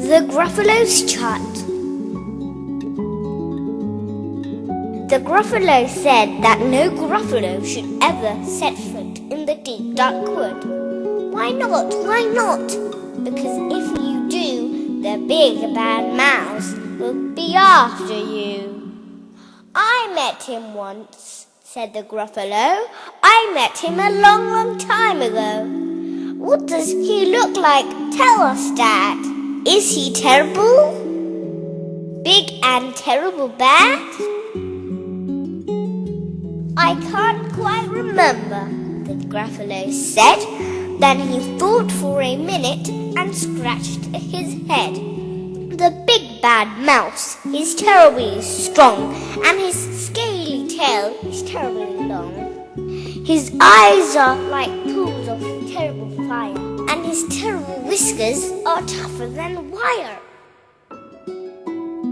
The Gruffalo's Child. The Gruffalo said that no Gruffalo should ever set foot in the deep dark wood. Why not? Why not? Because if you do, the big bad mouse will be after you. I met him once, said the Gruffalo. I met him a long, long time ago. What does he look like? Tell us, Dad. Is he terrible? Big and terrible bad? I can't quite remember, the Gruffalo said. Then he thought for a minute and scratched his head. The big bad mouse is terribly strong, and his scaly tail is terribly long. His eyes are like pools of terrible fire, and his terrible whiskers are tougher than wire.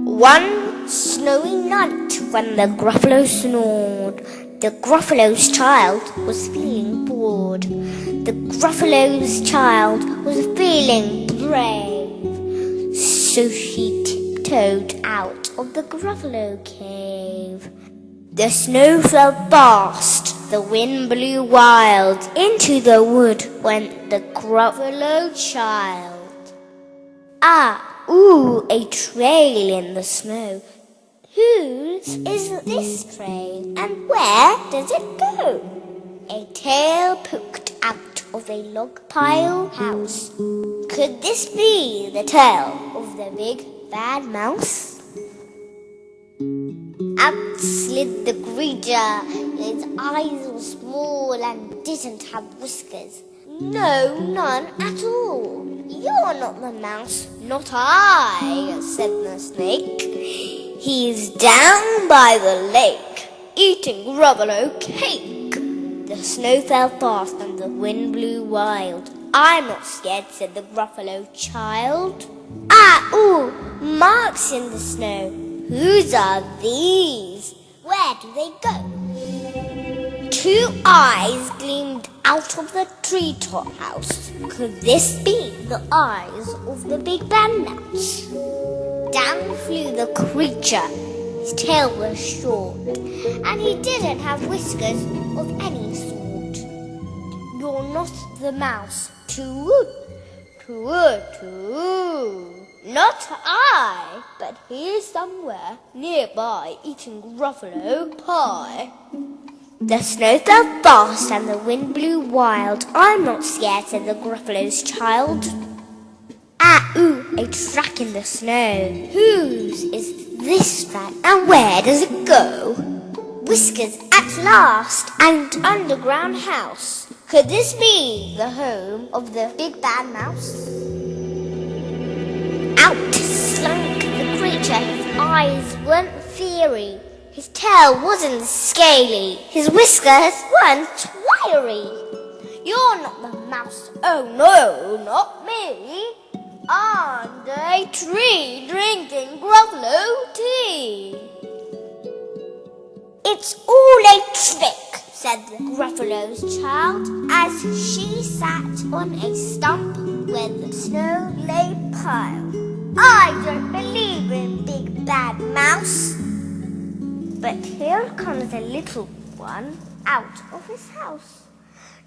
One snowy night when the Gruffalo snored, the Gruffalo's child was feeling bored. The Gruffalo's child was feeling brave. So she tiptoed out of the Gruffalo cave. The snow fell fast, the wind blew wild. Into the wood went the Gruffalo child. A trail in the snow. Whose is this trail, and where does it go? A tail poked out of a log pile house. Could this be the tail of the big bad mouse? Out slid the creature. His eyes were small and didn't have whiskers. No, none at all. You're not the mouse. Not I, said the snake. He's down by the lake, eating Gruffalo cake. The snow fell fast and the wind blew wild. I'm not scared, said the Gruffalo child. Marks in the snow. Whose are these? Where do they go? Two eyes gleamed out of the treetop house. Could this be the eyes of the big bad mouse? Down flew the creature. His tail was short, and he didn't have whiskers of any sort. You're not the mouse. Toot, toot, toot. Not I, but he's somewhere nearby eating Gruffalo pie. The snow fell fast and the wind blew wild. I'm not scared, said the Gruffalo's child. A track in the snow. Whose is this track, and where does it go? Whiskers at last, and underground house. Could this be the home of the big bad mouse? Out slunk the creature. His eyes weren't fiery. His tail wasn't scaly. His whiskers weren't wiry. You're not the mouse. Oh no, not me. Under a tree drinking Gruffalo tea. It's all a trick, said the Gruffalo's child, as she sat on a stump where the snow lay piled. I don't believe in big bad mouse. But here comes a little one out of his house.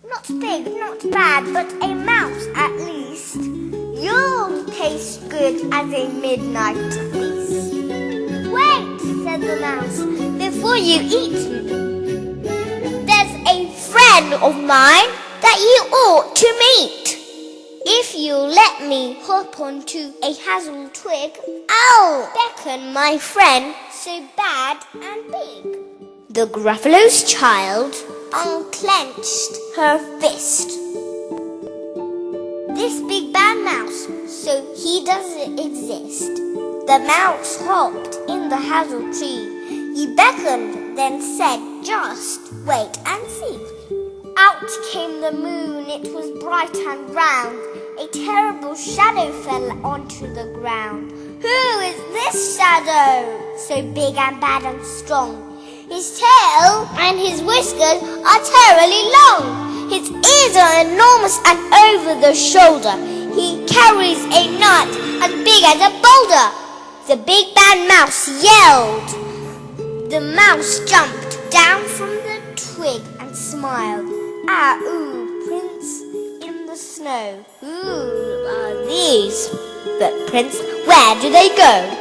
Not big, not bad, but a mouse at least. You'll taste good as a midnight feast. Wait, said the mouse, before you eat me. There's a friend of mine that you ought to meet. If you'll let me hop onto a hazel twig, I'll beckon my friend so bad and big. The Gruffalo's child unclenched her fist. This big bad mouse, so he doesn't exist. The mouse hopped in the hazel tree. He beckoned, then said, just wait and see. Out came the moon, it was bright and round. A terrible shadow fell onto the ground. Who is this shadow, so big and bad and strong? His tail and his whiskers are terribly long. His ears are enormous and over the shoulder. He carries a nut as big big as a boulder. The big bad mouse yelled. The mouse jumped down from the twig and smiled. Ah, ooh, prints in the snow. Who are these footprints? Where do they go?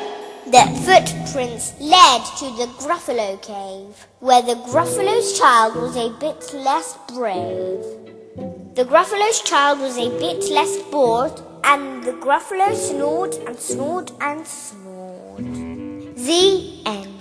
The footprints led to the Gruffalo cave, where the Gruffalo's child was a bit less brave. The Gruffalo's child was a bit less bored, and the Gruffalo snored and snored and snored. The end.